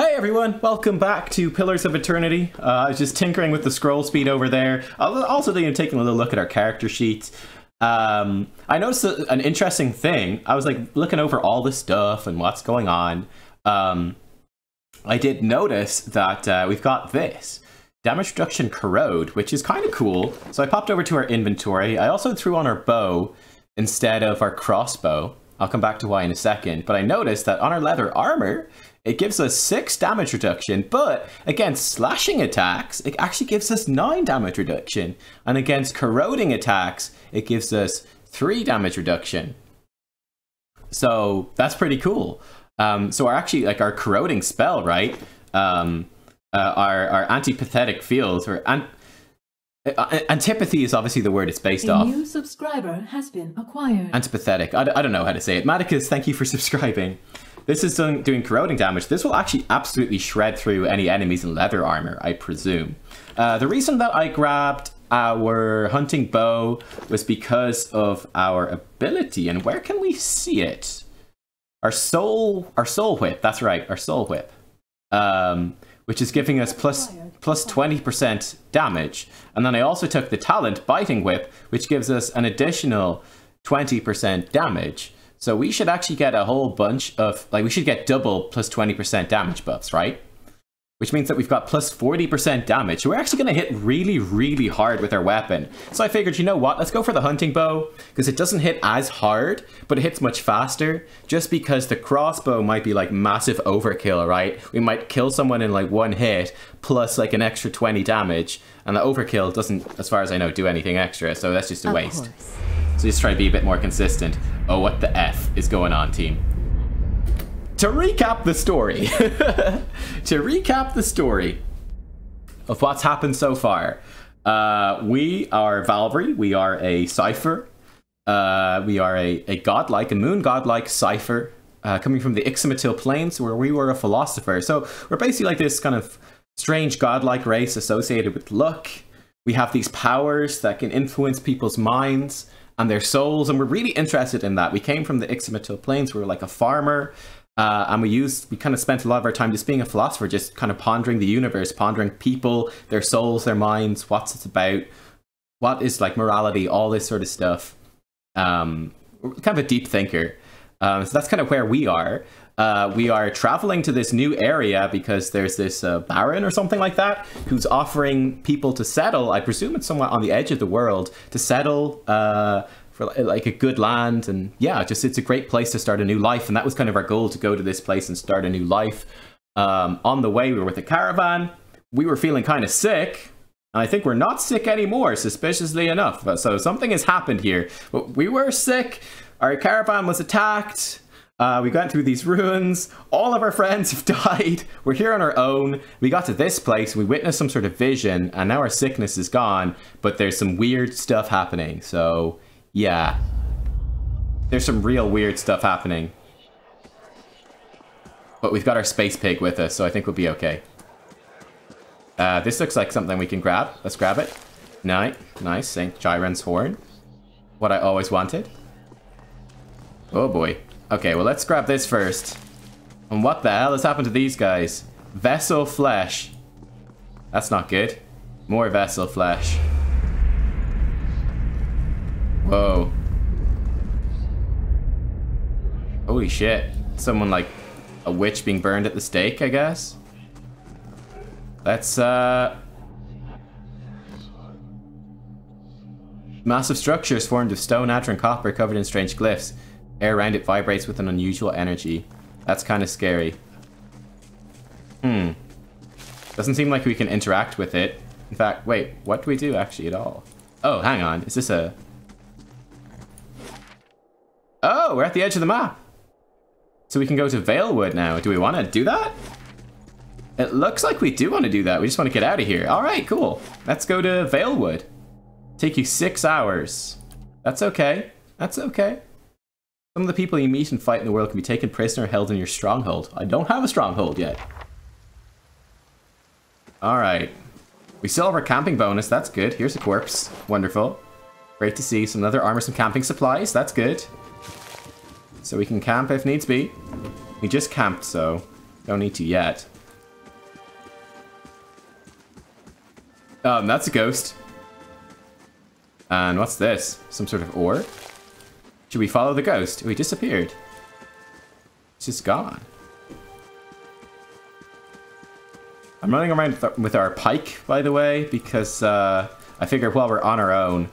Hey everyone, welcome back to Pillars of Eternity. I was just tinkering with the scroll speed over there. I was also taking a little look at our character sheets. I noticed an interesting thing. I was like looking over all this stuff and what's going on. I did notice that we've got this. Damage reduction corrode, which is kind of cool. So I popped over to our inventory. I also threw on our bow instead of our crossbow. I'll come back to why in a second. But I noticed that on our leather armor, it gives us 6 damage reduction, but against slashing attacks, it actually gives us 9 damage reduction. And against corroding attacks, it gives us 3 damage reduction. So that's pretty cool. So our corroding spell, right? Our antipathetic fields, or antipathy is obviously the word it's based off. A new subscriber has been acquired. Antipathetic. I don't know how to say it. Maticus, thank you for subscribing. This is doing corroding damage. This will actually absolutely shred through any enemies in leather armor, I presume. The reason that I grabbed our hunting bow was because of our ability. And where can we see it? Our soul whip. That's right, our soul whip. Which is giving us plus 20% damage. And then I also took the talent biting whip, which gives us an additional 20% damage. So we should actually get a whole bunch of, we should get double plus 20% damage buffs, right? Which means that we've got plus 40% damage. So we're actually going to hit really, really hard with our weapon. So I figured, you know what? Let's go for the hunting bow, because it doesn't hit as hard, but it hits much faster. Just because the crossbow might be like massive overkill, right? We might kill someone in like 1 hit, plus like an extra 20 damage. And the overkill doesn't, as far as I know, do anything extra. So that's just a waste. So just try to be a bit more consistent. Oh, what the F is going on, team? To recap the story. To recap the story of what's happened so far. We are Valkyrie. We are a cipher. We are a godlike, a moon godlike cipher. Coming from the Iximitil plains, where we were a philosopher. So we're basically like this kind of strange godlike race associated with luck. We have these powers that can influence people's minds and their souls, and we're really interested in that. We came from the Iximitil plains. We were like a farmer, and we kind of spent a lot of our time just being a philosopher, just kind of pondering the universe, pondering people, their souls, their minds, what's it about, what is like morality, all this sort of stuff. We're kind of a deep thinker. So that's kind of where we are. We are traveling to this new area because there's this baron or something like that who's offering people to settle. I presume it's somewhat on the edge of the world to settle for like a good land. And yeah, just it's a great place to start a new life. And that was kind of our goal, to go to this place and start a new life. On the way, we were with a caravan. We were feeling kind of sick. And I think we're not sick anymore, suspiciously enough. So something has happened here. But we were sick. Our caravan was attacked. We went through these ruins. All of our friends have died. We're here on our own. We got to this place. We witnessed some sort of vision. And now our sickness is gone. But there's some weird stuff happening. So, yeah. There's some real weird stuff happening. But we've got our space pig with us. So I think we'll be okay. This looks like something we can grab. Let's grab it. Nice. St. Chiron's horn. What I always wanted. Oh boy. Okay, well, let's grab this first. And what the hell has happened to these guys? Vessel flesh. That's not good. More vessel flesh. Whoa. Holy shit. Someone like a witch being burned at the stake, I guess. Let's, massive structures formed of stone, adder, and copper covered in strange glyphs. Air around it vibrates with an unusual energy. That's kind of scary. Doesn't seem like we can interact with it. In fact, wait, what do we do actually at all? Oh, hang on. Is this a... Oh, we're at the edge of the map. So we can go to Valewood now. Do we want to do that? It looks like we do want to do that. We just want to get out of here. All right, cool. Let's go to Valewood. Take you 6 hours. That's okay. That's okay. Some of the people you meet and fight in the world can be taken prisoner or held in your stronghold. I don't have a stronghold yet. Alright. We still have our camping bonus. That's good. Here's a corpse. Wonderful. Great to see. Some leather armor, some camping supplies. That's good. So we can camp if needs be. We just camped, so don't need to yet. That's a ghost. And what's this? Some sort of ore? Should we follow the ghost? Oh, he disappeared. It's just gone. I'm running around with our pike, by the way, because I figure while we're on our own,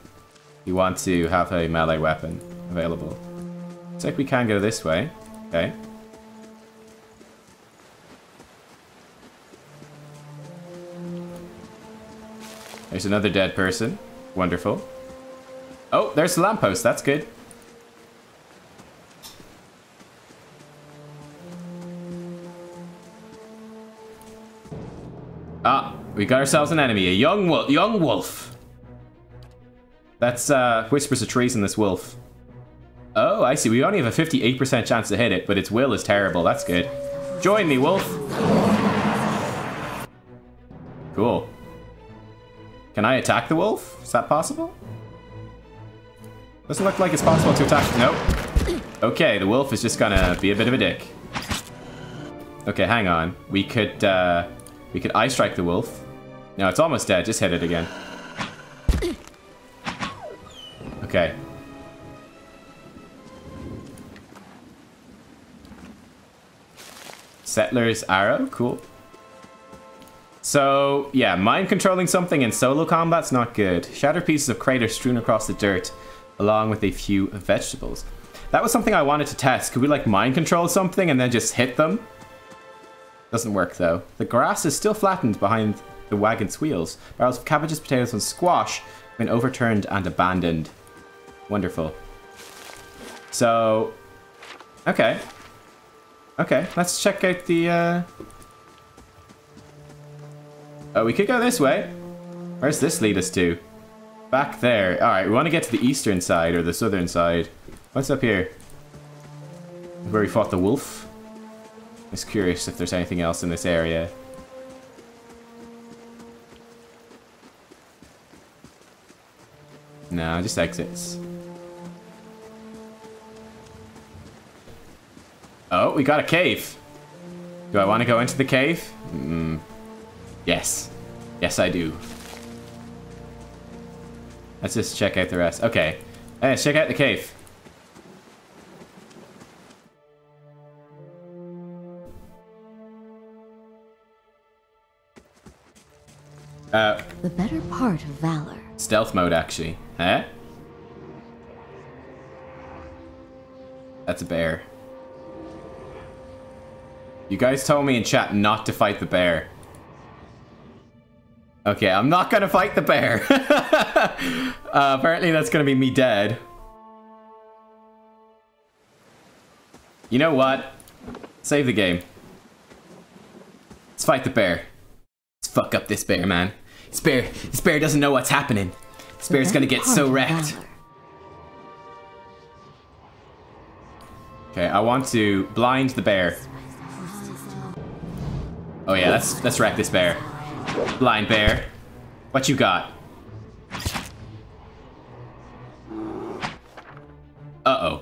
we want to have a melee weapon available. Looks like we can go this way. Okay. There's another dead person. Wonderful. Oh, there's the lamppost. That's good. Ah, we got ourselves an enemy. A young wolf. That's whispers of treason, this wolf. Oh, I see. We only have a 58% chance to hit it, but its will is terrible. That's good. Join me, wolf. Cool. Can I attack the wolf? Is that possible? Doesn't look like it's possible to attack. Nope. Okay, the wolf is just gonna be a bit of a dick. Okay, hang on. We could eye strike the wolf. No, it's almost dead. Just hit it again. Okay. Settler's arrow, cool. So, yeah, mind controlling something in solo combat's not good. Shattered pieces of crater strewn across the dirt, along with a few vegetables. That was something I wanted to test. Could we, like, mind control something and then just hit them? Doesn't work, though. The grass is still flattened behind the wagon's wheels. Barrels of cabbages, potatoes, and squash have been overturned and abandoned. Wonderful. So, okay. Okay, let's check out the, Oh, we could go this way. Where's this lead us to? Back there. Alright, we want to get to the eastern side, or the southern side. What's up here? Where we fought the wolf? Just curious if there's anything else in this area. No, just exits. Oh, we got a cave. Do I want to go into the cave? Yes. Yes, I do. Let's just check out the rest. Okay. Hey, let's check out the cave. The better part of valor. Stealth mode, actually. Huh? That's a bear. You guys told me in chat not to fight the bear. Okay, I'm not gonna fight the bear. Apparently that's gonna be me dead. You know what? Save the game. Let's fight the bear. Let's fuck up this bear, man. This bear doesn't know what's happening. This bear's gonna get so wrecked. Okay, I want to blind the bear. Oh yeah, let's wreck this bear. Blind bear. What you got? Uh-oh.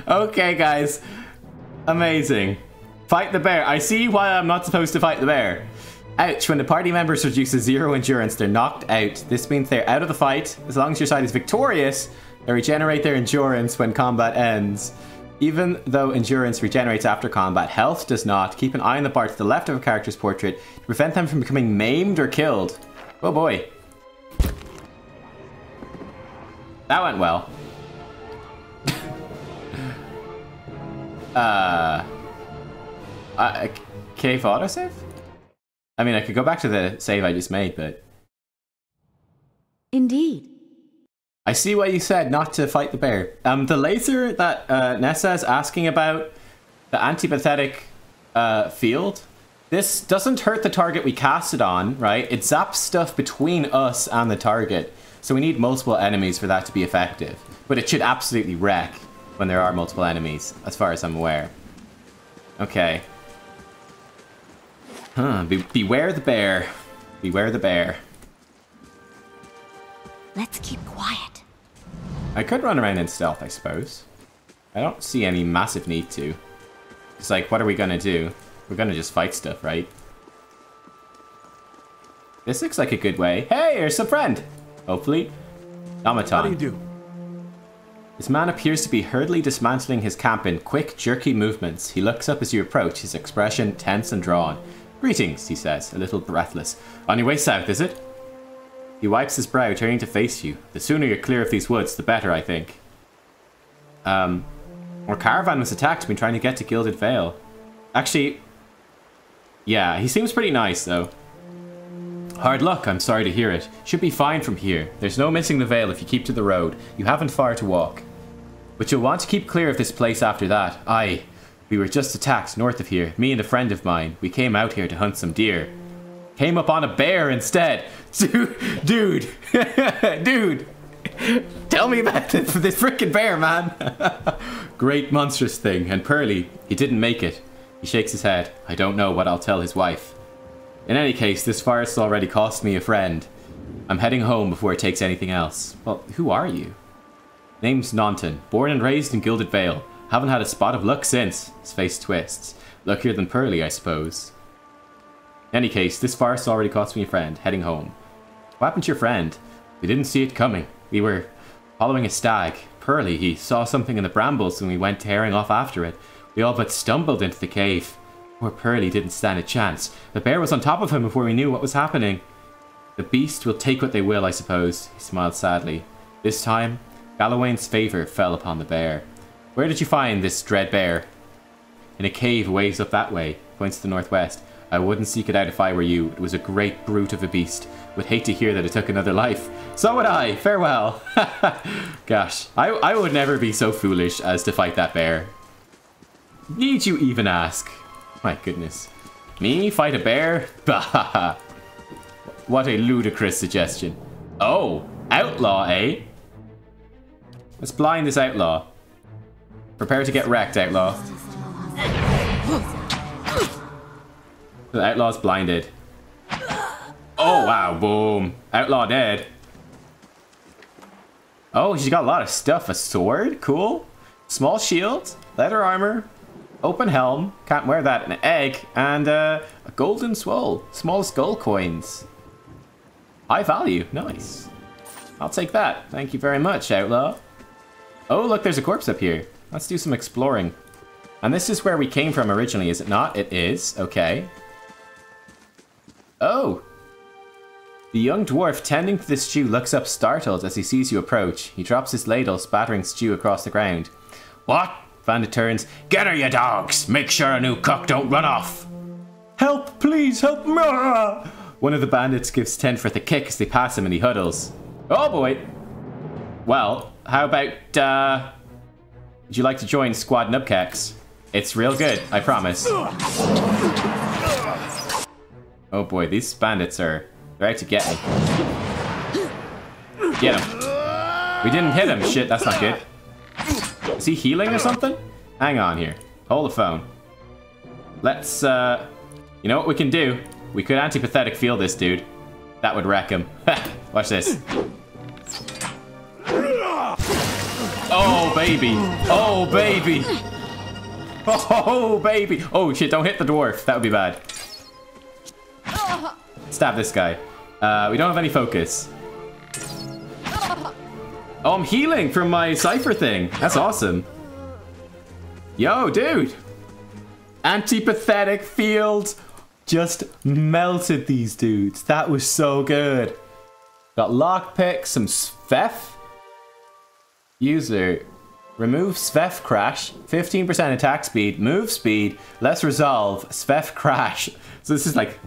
Okay, guys. Amazing. Fight the bear. I see why I'm not supposed to fight the bear. Ouch. When the party members reduce to 0 endurance, they're knocked out. This means they're out of the fight. As long as your side is victorious, they regenerate their endurance when combat ends. Even though endurance regenerates after combat, health does not. Keep an eye on the bar to the left of a character's portrait to prevent them from becoming maimed or killed. Oh boy. That went well. Cave autosave? I mean, I could go back to the save I just made, but... Indeed. I see why you said not to fight the bear. The laser that Nessa is asking about, the antipathetic field, this doesn't hurt the target we cast it on, right? It zaps stuff between us and the target. So we need multiple enemies for that to be effective. But it should absolutely wreck when there are multiple enemies, as far as I'm aware. Okay. Huh, beware the bear. Beware the bear. Let's keep quiet. I could run around in stealth, I suppose. I don't see any massive need to. It's like, what are we gonna do? We're gonna just fight stuff, right? This looks like a good way. Hey, here's some friend. Hopefully. Automaton. How do you do? This man appears to be hurriedly dismantling his camp in quick, jerky movements. He looks up as you approach, his expression tense and drawn. Greetings, he says, a little breathless. On your way south, is it? He wipes his brow, turning to face you. The sooner you're clear of these woods, the better, I think. Our caravan was attacked. Been trying to get to Gilded Vale. Actually, yeah, he seems pretty nice, though. Hard luck, I'm sorry to hear it. Should be fine from here. There's no missing the Vale if you keep to the road. You haven't far to walk. But you'll want to keep clear of this place after that. Aye, we were just attacked north of here. Me and a friend of mine. We came out here to hunt some deer. Came up on a bear instead. Dude. Dude. Tell me about this freaking bear, man. Great monstrous thing. And Pearly, he didn't make it. He shakes his head. I don't know what I'll tell his wife. In any case, this forest already cost me a friend. I'm heading home before it takes anything else. Well, who are you? Name's Naunton. Born and raised in Gilded Vale. Haven't had a spot of luck since. His face twists. Luckier than Pearly, I suppose. In any case, this forest already cost me a friend. Heading home. What happened to your friend? We didn't see it coming. We were following a stag. Pearly, he saw something in the brambles and we went tearing off after it. We all but stumbled into the cave. Poor Pearly didn't stand a chance. The bear was on top of him before we knew what was happening. The beast will take what they will, I suppose. He smiled sadly. This time, Galawain's favour fell upon the bear. Where did you find this dread bear? In a cave a ways up that way. Points to the northwest. I wouldn't seek it out if I were you. It was a great brute of a beast. Would hate to hear that it took another life. So would I. Farewell. Gosh, I would never be so foolish as to fight that bear. Need you even ask? My goodness. Me fight a bear? Bah. What a ludicrous suggestion. Oh, outlaw, eh? Let's blind this outlaw. Prepare to get wrecked, outlaw. The outlaw's blinded. Oh, wow, boom. Outlaw dead. Oh, she's got a lot of stuff. A sword, cool. Small shield, leather armor, open helm, can't wear that, an egg, and a golden swole. Small skull coins. High value, nice. I'll take that. Thank you very much, outlaw. Oh, look, there's a corpse up here. Let's do some exploring. And this is where we came from originally, is it not? It is, okay. Oh! The young dwarf tending to the stew looks up startled as he sees you approach. He drops his ladle, spattering stew across the ground. What? Bandit turns. Get her, you dogs! Make sure a new cook don't run off! Help, please, help me! One of the bandits gives Tenforth a kick as they pass him and he huddles. Oh boy! Well, how about, would you like to join Squad Nubcakes? It's real good, I promise. Oh boy, these bandits they're out to get me. Get him. We didn't hit him. Shit, that's not good. Is he healing or something? Hang on here. Hold the phone. Let's, you know what we can do? We could antipathetic feel this dude. That would wreck him. Watch this. Oh, baby. Oh, baby. Oh, baby. Oh, shit, don't hit the dwarf. That would be bad. Stab this guy. We don't have any focus. Oh, I'm healing from my cipher thing. That's awesome. Yo, dude. Antipathetic field. Just melted these dudes. That was so good. Got lockpick, some Svef. User. Remove Svef crash. 15% attack speed. Move speed. Less resolve. Svef crash. So this is like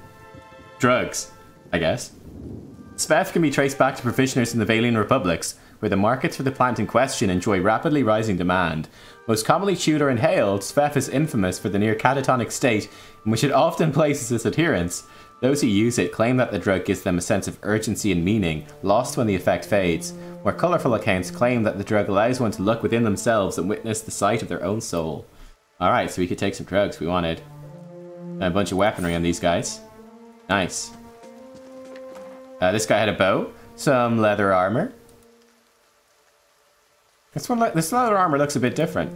drugs, I guess. Svef can be traced back to provisioners in the Valian Republics, where the markets for the plant in question enjoy rapidly rising demand. Most commonly chewed or inhaled, Svef is infamous for the near catatonic state in which it often places its adherents. Those who use it claim that the drug gives them a sense of urgency and meaning, lost when the effect fades. More colourful accounts claim that the drug allows one to look within themselves and witness the sight of their own soul. Alright, so we could take some drugs if we wanted. And a bunch of weaponry on these guys. Nice. This guy had a bow, some leather armor. This leather armor looks a bit different.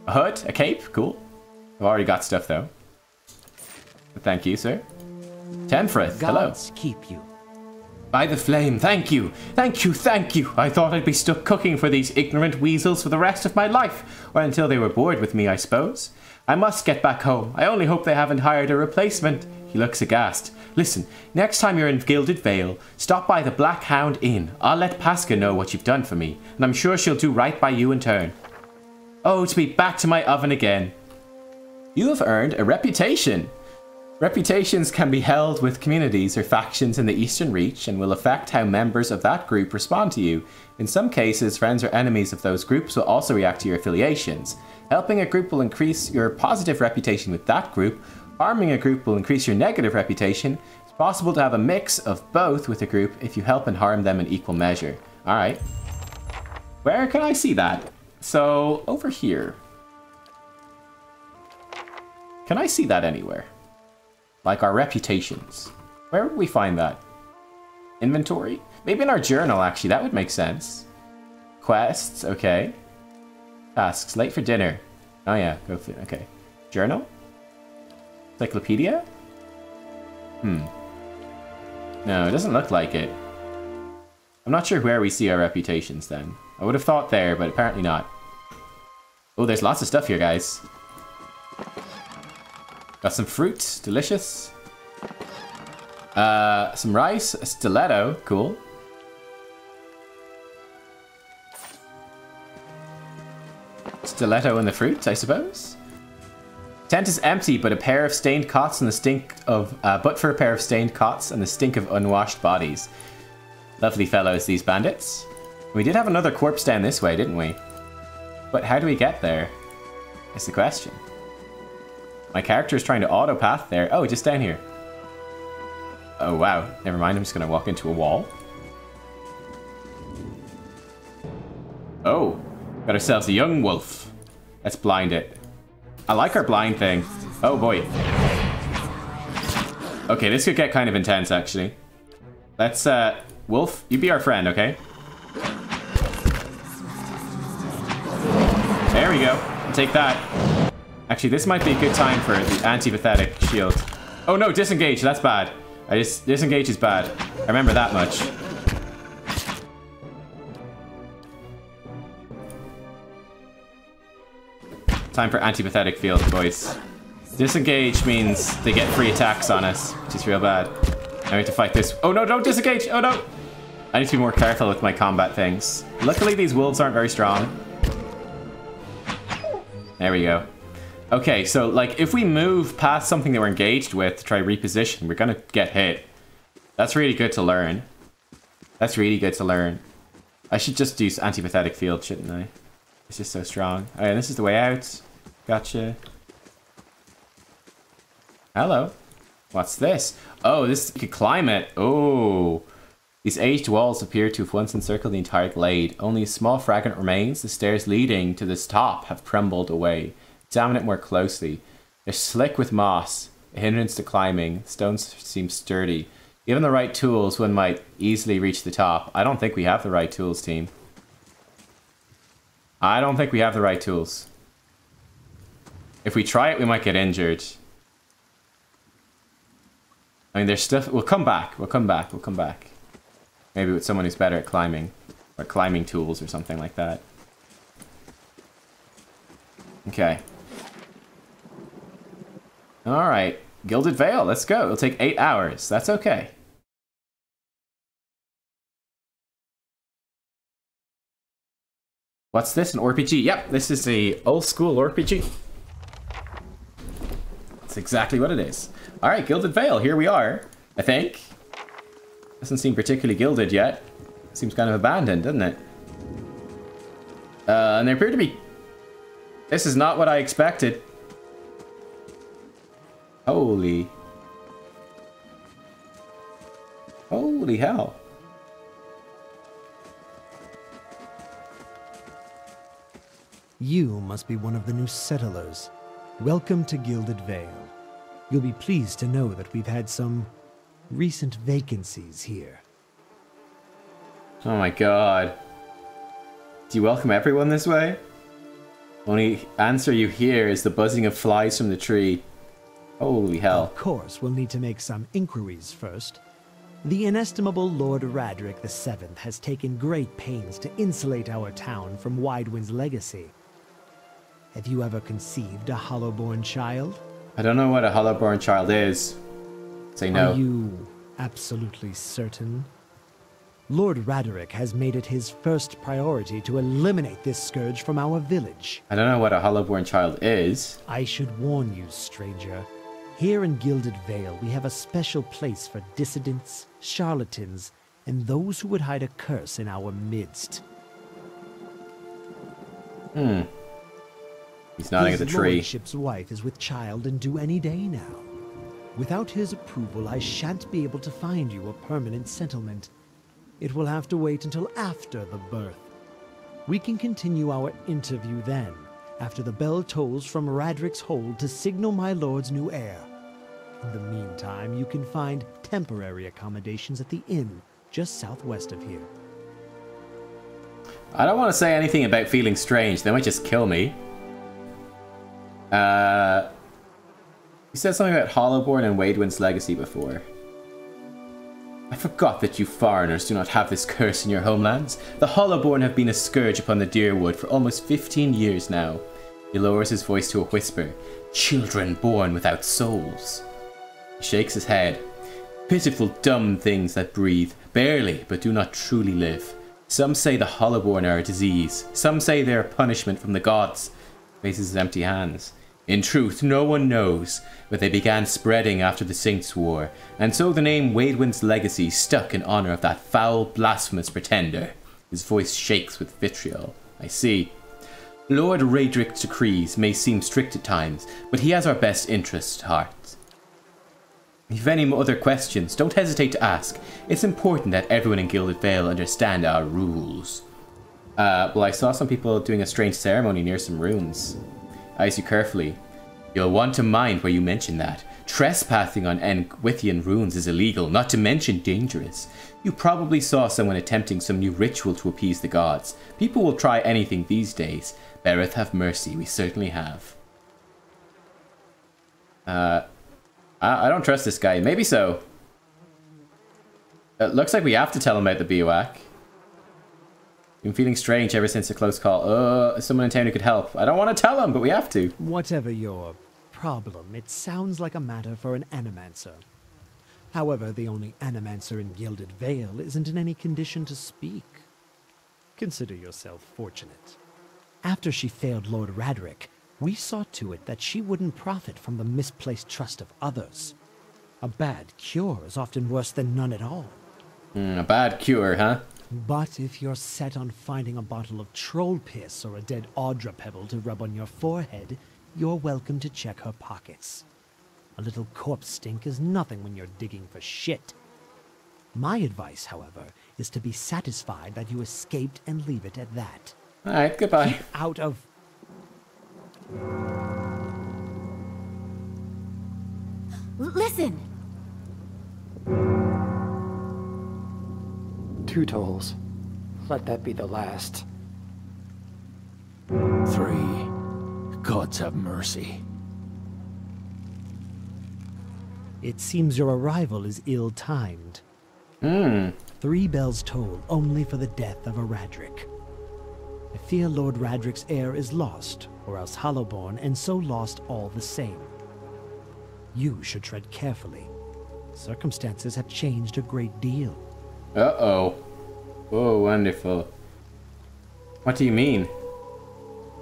A hood, a cape, cool. I've already got stuff though. But thank you, sir. Tenfrith, hello. Gods keep you. By the flame, thank you. Thank you, thank you. I thought I'd be stuck cooking for these ignorant weasels for the rest of my life. Or until they were bored with me, I suppose. I must get back home. I only hope they haven't hired a replacement. He looks aghast. Listen, next time you're in Gilded Vale, stop by the Black Hound Inn. I'll let Pasca know what you've done for me, and I'm sure she'll do right by you in turn. Oh, to be back to my oven again. You have earned a reputation. Reputations can be held with communities or factions in the Eastern Reach and will affect how members of that group respond to you. In some cases, friends or enemies of those groups will also react to your affiliations. Helping a group will increase your positive reputation with that group. Harming a group will increase your negative reputation. It's possible to have a mix of both with a group if you help and harm them in equal measure. Alright. Where can I see that? So, over here. Can I see that anywhere? Like our reputations. Where would we find that? Inventory? Maybe in our journal, actually. That would make sense. Quests, okay. Tasks, late for dinner. Oh yeah, go for it. Okay. Journal? Encyclopedia? No, it doesn't look like it. I'm not sure where we see our reputations then. I would have thought there, but apparently not. Oh, there's lots of stuff here, guys. Got some fruit, delicious. Some rice, a stiletto, cool. Stiletto and the fruit, I suppose. Tent is empty, but a pair of stained cots and the stink of, but for a pair of stained cots and the stink of unwashed bodies. Lovely fellows, these bandits. We did have another corpse down this way, didn't we? But how do we get there? Is the question. My character is trying to auto-path there. Oh, just down here. Oh, wow. Never mind, I'm just gonna walk into a wall. Oh, got ourselves a young wolf. Let's blind it. I like our blind thing. Oh, boy. Okay, this could get kind of intense, actually. Let's, Wolf, you be our friend, okay? There we go. I'll take that. Actually, this might be a good time for the anti-pathetic shield. Oh no, disengage, that's bad. Disengage is bad. I remember that much. Time for anti-pathetic field, boys. Disengage means they get free attacks on us, which is real bad. I have to fight this. Oh no, don't disengage! Oh no! I need to be more careful with my combat things. Luckily, these wolves aren't very strong. There we go. Okay, so, like, if we move past something that we're engaged with to try reposition, we're gonna get hit. That's really good to learn. That's really good to learn. I should just use anti-pathetic field, shouldn't I? It's just so strong. Alright, this is the way out. Gotcha. Hello. What's this? Oh, this, you could climb it. Oh. These aged walls appear to have once encircled the entire glade. Only a small fragment remains. The stairs leading to this top have crumbled away. Examine it more closely. They're slick with moss, a hindrance to climbing. Stones seem sturdy. Given the right tools, one might easily reach the top. I don't think we have the right tools, team. I don't think we have the right tools. If we try it, we might get injured. I mean, there's stuff... We'll come back. We'll come back. We'll come back. Maybe with someone who's better at climbing. Or climbing tools or something like that. Okay. Alright. Gilded Vale, let's go. It'll take 8 hours. That's okay. What's this? An RPG? Yep, this is the old school RPG. That's exactly what it is. Alright, Gilded Vale, here we are. I think. Doesn't seem particularly gilded yet. Seems kind of abandoned, doesn't it? And there appear to be... This is not what I expected. Holy. Holy hell. You must be one of the new settlers. Welcome to Gilded Vale. You'll be pleased to know that we've had some recent vacancies here. Oh my god. Do you welcome everyone this way? Only answer you hear is the buzzing of flies from the tree. Holy hell. Of course, we'll need to make some inquiries first. The inestimable Lord Radric VII has taken great pains to insulate our town from Widewind's legacy. Have you ever conceived a Hollowborn child? I don't know what a Hollowborn child is. Say no. Are you absolutely certain? Lord Raderick has made it his first priority to eliminate this scourge from our village. I don't know what a Hollowborn child is. I should warn you, stranger. Here in Gilded Vale, we have a special place for dissidents, charlatans, and those who would hide a curse in our midst. He's nodding at the tree. His lordship's wife is with child and due any day now. Without his approval, I shan't be able to find you a permanent settlement. It will have to wait until after the birth. We can continue our interview then, after the bell tolls from Radric's hold to signal my lord's new heir. In the meantime, you can find temporary accommodations at the inn just southwest of here. I don't want to say anything about feeling strange. They might just kill me. You said something about Hollowborn and Wadewind's legacy before. I forgot that you foreigners do not have this curse in your homelands. The Hollowborn have been a scourge upon the Deerwood for almost 15 years now. He lowers his voice to a whisper. Children born without souls. He shakes his head. Pitiful dumb things that breathe, barely, but do not truly live. Some say the Hollowborn are a disease. Some say they are punishment from the gods. He raises his empty hands. In truth, no one knows, but they began spreading after the Saints' War, and so the name Wadewind's legacy stuck in honor of that foul, blasphemous pretender. His voice shakes with vitriol. I see. Lord Radric's decrees may seem strict at times, but he has our best interests at heart. If you have any other questions, don't hesitate to ask. It's important that everyone in Gilded Vale understand our rules. Well, I saw some people doing a strange ceremony near some ruins. Eyes you carefully. You'll want to mind where you mention that. Trespassing on Engwithian ruins is illegal, not to mention dangerous. You probably saw someone attempting some new ritual to appease the gods. People will try anything these days. Bereth have mercy, we certainly have. I don't trust this guy. Maybe so. It looks like we have to tell him about the bivouac. Been feeling strange ever since a close call. Someone in town who could help. I don't want to tell him, but we have to. Whatever your problem, it sounds like a matter for an animancer. However, the only animancer in Gilded Vale isn't in any condition to speak. Consider yourself fortunate. After she failed Lord Radric, we saw to it that she wouldn't profit from the misplaced trust of others. A bad cure is often worse than none at all. A bad cure, huh? But if you're set on finding a bottle of troll piss or a dead Audra pebble to rub on your forehead, you're welcome to check her pockets. A little corpse stink is nothing when you're digging for shit. My advice, however, is to be satisfied that you escaped and leave it at that. Alright, goodbye. Keep out of... Listen! 2 tolls. Let that be the last. 3. Gods have mercy. It seems your arrival is ill-timed. 3 bells toll only for the death of a Radric. I fear Lord Radric's heir is lost, or else Hollowborn, and so lost all the same. You should tread carefully. Circumstances have changed a great deal. Uh-oh. Oh, wonderful. What do you mean?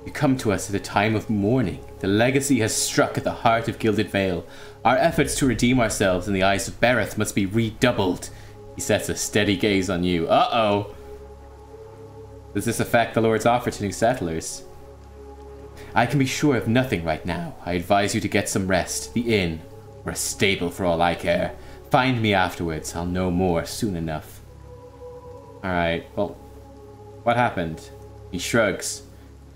You come to us at a time of mourning. The legacy has struck at the heart of Gilded Vale. Our efforts to redeem ourselves in the eyes of Bereth must be redoubled. He sets a steady gaze on you. Uh-oh. Does this affect the Lord's offer to new settlers? I can be sure of nothing right now. I advise you to get some rest. The inn, or a stable for all I care. Find me afterwards. I'll know more soon enough. Alright, well, what happened? He shrugs.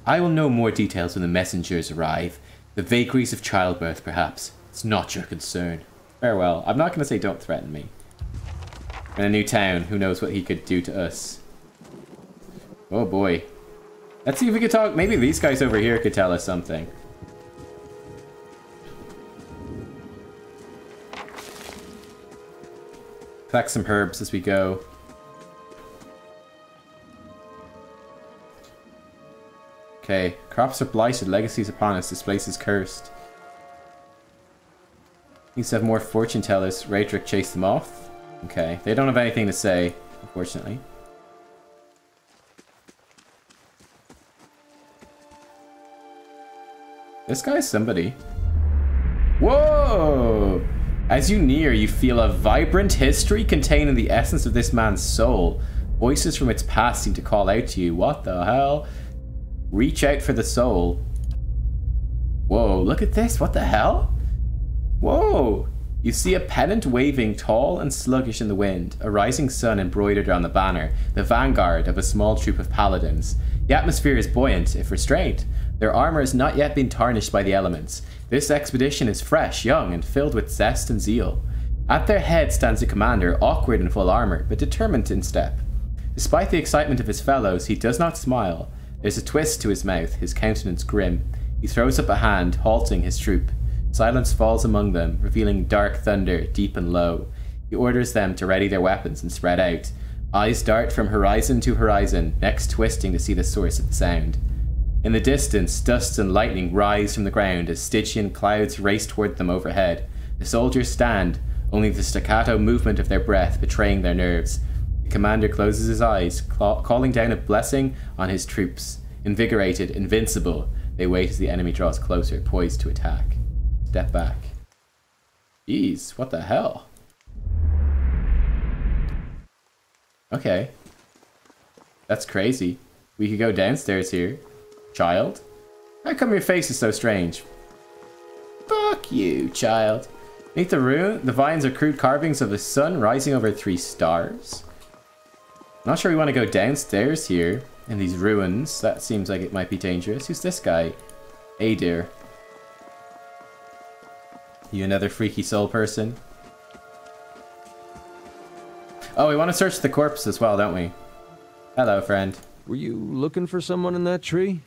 I will know more details when the messengers arrive. The vagaries of childbirth, perhaps. It's not your concern. Farewell. I'm not going to say don't threaten me. In a new town, who knows what he could do to us. Oh boy. Let's see if we can talk. Maybe these guys over here could tell us something. Collect some herbs as we go. Okay, crops are blighted, legacies upon us, this place is cursed. Needs to have more fortune tellers. Raedric chased them off. Okay, they don't have anything to say, unfortunately. This guy's somebody. Whoa! As you near, you feel a vibrant history containing the essence of this man's soul. Voices from its past seem to call out to you. What the hell? Reach out for the soul. Whoa, look at this. What the hell? Whoa! You see a pennant waving tall and sluggish in the wind, a rising sun embroidered on the banner, the vanguard of a small troop of paladins. The atmosphere is buoyant, if restrained. Their armor has not yet been tarnished by the elements. This expedition is fresh, young, and filled with zest and zeal. At their head stands a commander, awkward in full armor, but determined in step. Despite the excitement of his fellows, he does not smile. There's a twist to his mouth, his countenance grim. He throws up a hand, halting his troop. Silence falls among them, revealing dark thunder, deep and low. He orders them to ready their weapons and spread out. Eyes dart from horizon to horizon, necks twisting to see the source of the sound. In the distance, dust and lightning rise from the ground as Stygian clouds race toward them overhead. The soldiers stand, only the staccato movement of their breath betraying their nerves. The commander closes his eyes, calling down a blessing on his troops. Invigorated, invincible, they wait as the enemy draws closer, poised to attack. Step back. Jeez, what the hell? Okay. That's crazy. We could go downstairs here. Child? How come your face is so strange? Fuck you, child. Beneath the ruin, the vines are crude carvings of a sun rising over 3 stars. I'm not sure we want to go downstairs here in these ruins. That seems like it might be dangerous. Who's this guy? Hey, dear. You another freaky soul person? Oh, we want to search the corpse as well, don't we? Hello, friend. Were you looking for someone in that tree?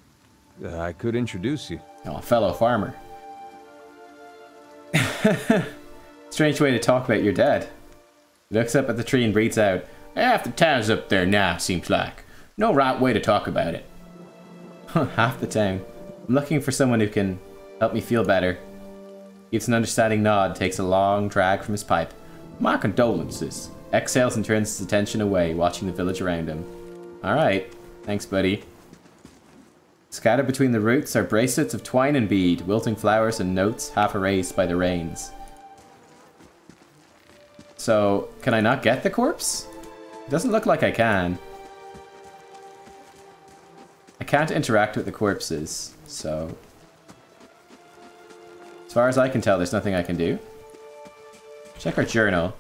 I could introduce you. Oh, a fellow farmer. Strange way to talk about your dad. He looks up at the tree and breathes out. Half the town's up there now, seems like. No right way to talk about it. Half the town. I'm looking for someone who can help me feel better. Gives an understanding nod, takes a long drag from his pipe. My condolences. Exhales and turns his attention away, watching the village around him. Alright. Thanks, buddy. Scattered between the roots are bracelets of twine and bead, wilting flowers and notes half erased by the rains. So, can I not get the corpse? It doesn't look like I can. I can't interact with the corpses, so... As far as I can tell, there's nothing I can do. Check our journal.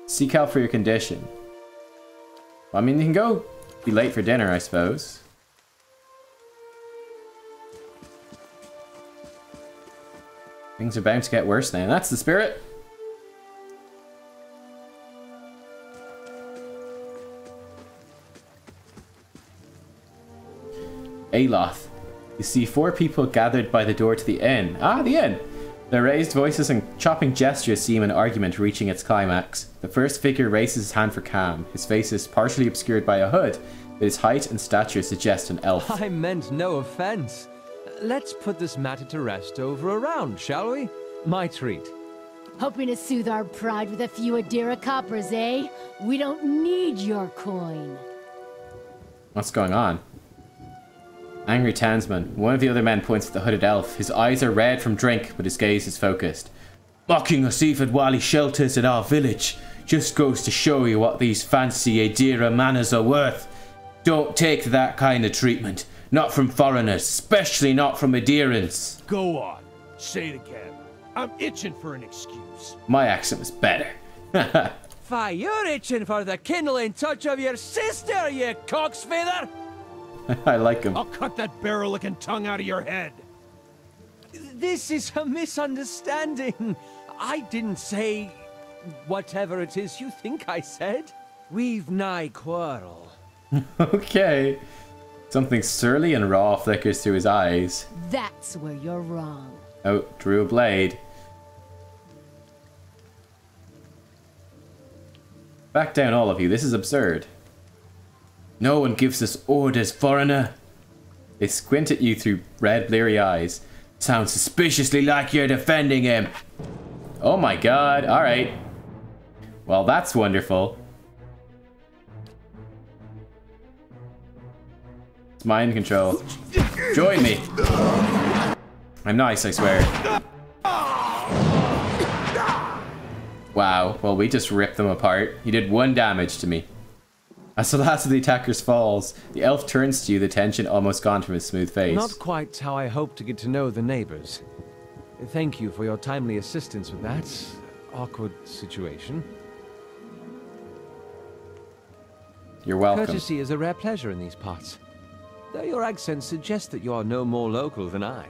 Seek help for your condition. Well, I mean, you can go be late for dinner, I suppose. Things are bound to get worse now. That's the spirit. Aloth. You see 4 people gathered by the door to the inn. Ah, the inn! Their raised voices and chopping gestures seem an argument reaching its climax. The first figure raises his hand for calm. His face is partially obscured by a hood, but his height and stature suggest an elf. I meant no offense. Let's put this matter to rest over a round, shall we? My treat. Hoping to soothe our pride with a few Adira coppers, eh? We don't need your coin. What's going on? Angry townsman. One of the other men points at the hooded elf. His eyes are red from drink, but his gaze is focused. Mocking us even while he shelters in our village. Just goes to show you what these fancy Adira manners are worth. Don't take that kind of treatment. Not from foreigners, especially not from Adirans. Go on. Say it again. I'm itching for an excuse. My accent was better. Fie, you're itching for the kindling touch of your sister, you cock's feather! I like him. I'll cut that barrel-looking tongue out of your head. This is a misunderstanding. I didn't say whatever it is you think I said. We've nigh quarrel. Okay. Something surly and raw flickers through his eyes. That's where you're wrong. Oh, drew a blade. Back down, all of you. This is absurd. No one gives us orders, foreigner. They squint at you through red, bleary eyes. Sounds suspiciously like you're defending him. Oh my god. Alright. Well, that's wonderful. It's mind control. Join me. I'm nice, I swear. Wow. Well, we just ripped them apart. You did 1 damage to me. As the last of the attackers falls, the elf turns to you, the tension almost gone from his smooth face. Not quite how I hoped to get to know the neighbors. Thank you for your timely assistance with that awkward situation. You're welcome. Courtesy is a rare pleasure in these parts, though your accent suggests that you are no more local than I.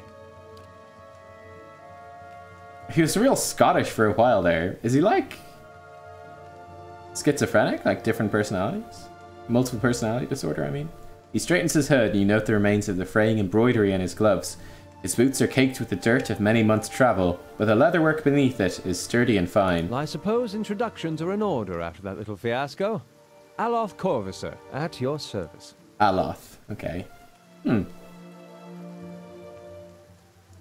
He was real Scottish for a while there. Is he like schizophrenic? Like different personalities? Multiple personality disorder, I mean. He straightens his hood and you note the remains of the fraying embroidery in his gloves. His boots are caked with the dirt of many months' travel, but the leatherwork beneath it is sturdy and fine. Well, I suppose introductions are in order after that little fiasco. Aloth Corvisor, at your service. Aloth, okay.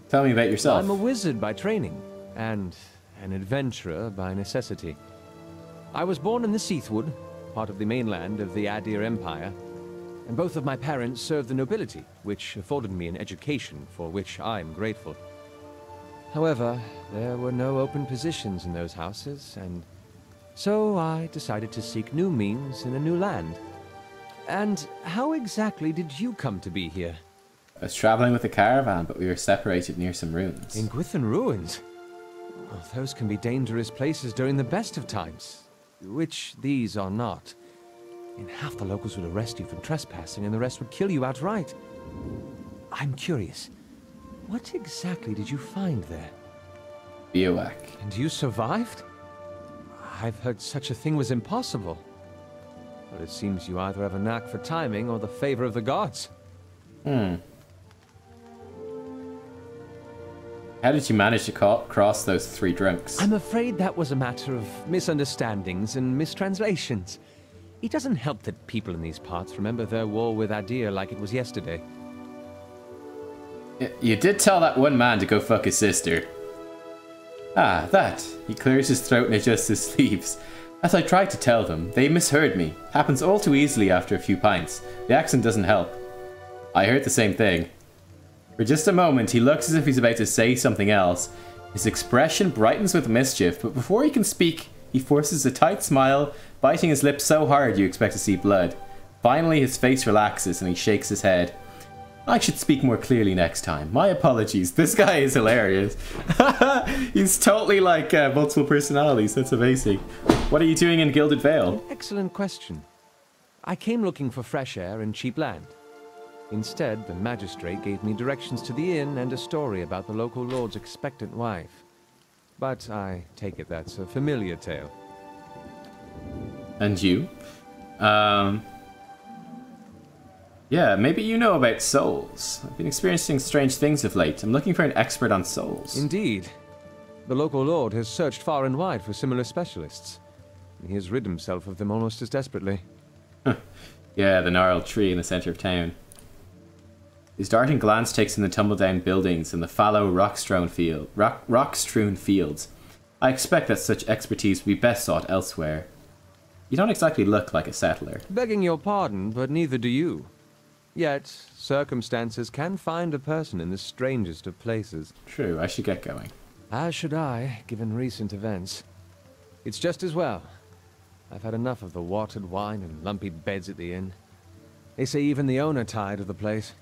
Tell me about yourself. I'm a wizard by training, and an adventurer by necessity. I was born in the Seathwood, part of the mainland of the Adir Empire, and both of my parents served the nobility, which afforded me an education for which I'm grateful. However, there were no open positions in those houses, and so I decided to seek new means in a new land. And how exactly did you come to be here? I was traveling with a caravan, but we were separated near some ruins. In Gwithan ruins? Oh, those can be dangerous places during the best of times. Which these are not. And half the locals would arrest you for trespassing and the rest would kill you outright. I'm curious, what exactly did you find there? Biowac. And you survived? I've heard such a thing was impossible. But it seems you either have a knack for timing or the favor of the gods. How did you manage to cross those 3 drunks? I'm afraid that was a matter of misunderstandings and mistranslations. It doesn't help that people in these parts remember their war with Adir like it was yesterday. You did tell that one man to go fuck his sister. Ah, that. He clears his throat and adjusts his sleeves. As I tried to tell them, they misheard me. Happens all too easily after a few pints. The accent doesn't help. I heard the same thing. For just a moment, he looks as if he's about to say something else. His expression brightens with mischief, but before he can speak, he forces a tight smile, biting his lips so hard you expect to see blood. Finally, his face relaxes and he shakes his head. I should speak more clearly next time. My apologies. This guy is hilarious. He's totally like multiple personalities. That's amazing. What are you doing in Gilded Vale? Excellent question. I came looking for fresh air and cheap land. Instead, the magistrate gave me directions to the inn and a story about the local lord's expectant wife. But I take it that's a familiar tale. And you? Yeah, maybe you know about souls. I've been experiencing strange things of late. I'm looking for an expert on souls. Indeed. The local lord has searched far and wide for similar specialists. He has rid himself of them almost as desperately. Yeah, the gnarled tree in the center of town. His darting glance takes in the tumble-down buildings and the fallow rock-strewn fields. I expect that such expertise would be best sought elsewhere. You don't exactly look like a settler. Begging your pardon, but neither do you. Yet, circumstances can find a person in the strangest of places. True, I should get going. As should I, given recent events. It's just as well. I've had enough of the watered wine and lumpy beds at the inn. They say even the owner tired of the place.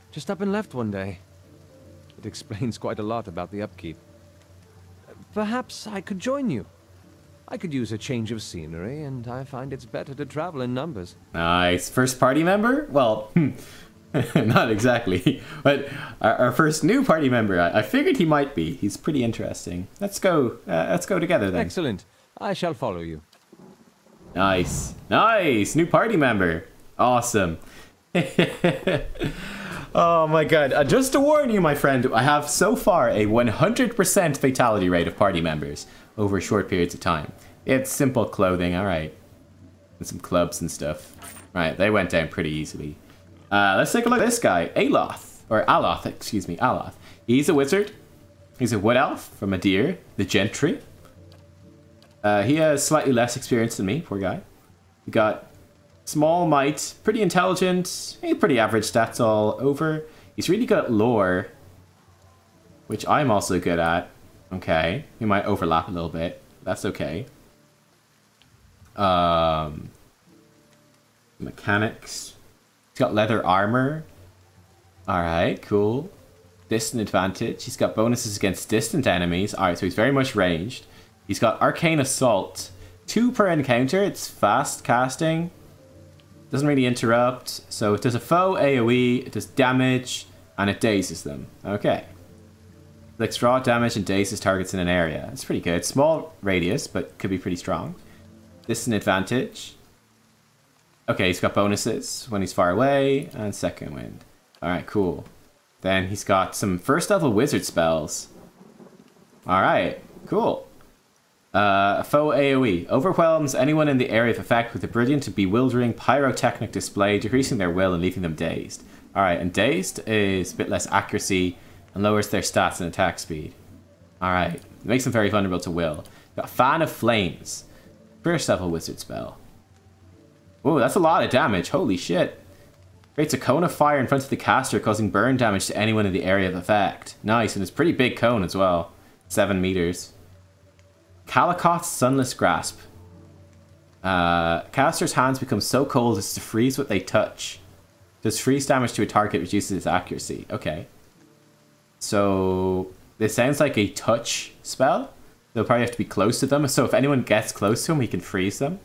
Just up and left one day. It explains quite a lot about the upkeep. Perhaps I could join you. I could use a change of scenery, and I find it's better to travel in numbers. Nice. First party member? Well, not exactly. But our first new party member, I figured he might be. He's pretty interesting. Let's go together then. Excellent. I shall follow you. Nice. Nice. New party member. Awesome. Oh my god. Just to warn you, my friend, I have so far a 100% fatality rate of party members over short periods of time. It's simple clothing, alright. And some clubs and stuff. Right, they went down pretty easily. Let's take a look at this guy, Aloth. Or Aloth, excuse me, Aloth. He's a wizard. He's a wood elf from Adir, the Gentry. He has slightly less experience than me, poor guy. He got small might, pretty intelligent, pretty average stats all over. He's really good at lore, which I'm also good at. Okay, we might overlap a little bit. That's okay. Mechanics. He's got leather armor. Alright, cool. Distant advantage. He's got bonuses against distant enemies. Alright, so he's very much ranged. He's got arcane assault. 2 per encounter. It's fast casting. Doesn't really interrupt. So it does a foe AoE, it does damage, and it dazes them. Okay. Inflicts raw damage and dazes targets in an area. It's pretty good. Small radius, but could be pretty strong. Distant advantage. Okay, he's got bonuses when he's far away, and second wind. Alright, cool. Then he's got some first level wizard spells. Alright, cool. Foe AoE. Overwhelms anyone in the area of effect with a brilliant and bewildering pyrotechnic display, decreasing their will and leaving them dazed. Alright, and dazed is a bit less accuracy and lowers their stats and attack speed. Alright, it makes them very vulnerable to will. Got Fan of Flames. First level wizard spell. Whoa, that's a lot of damage. Holy shit. Creates a cone of fire in front of the caster, causing burn damage to anyone in the area of effect. Nice, and it's a pretty big cone as well. 7 meters. Calicoth's Sunless Grasp. Caster's hands become so cold as to freeze what they touch. Does freeze damage to a target, reduces its accuracy. Okay. So, this sounds like a touch spell. They'll probably have to be close to them. So if anyone gets close to him, he can freeze them.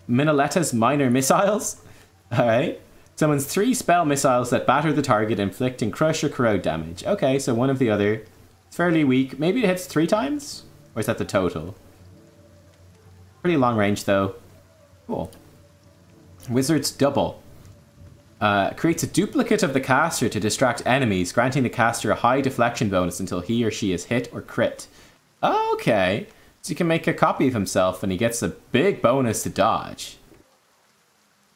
Minalette's Minor Missiles. Alright. Summons 3 spell missiles that batter the target, inflicting crush or corrode damage. Okay, so one of the other. It's fairly weak. Maybe it hits 3 times? Or is that the total? Pretty long range, though. Cool. Wizard's Double. Creates a duplicate of the caster to distract enemies, granting the caster a high deflection bonus until he or she is hit or crit. Okay. So you can make a copy of himself and he gets a big bonus to dodge.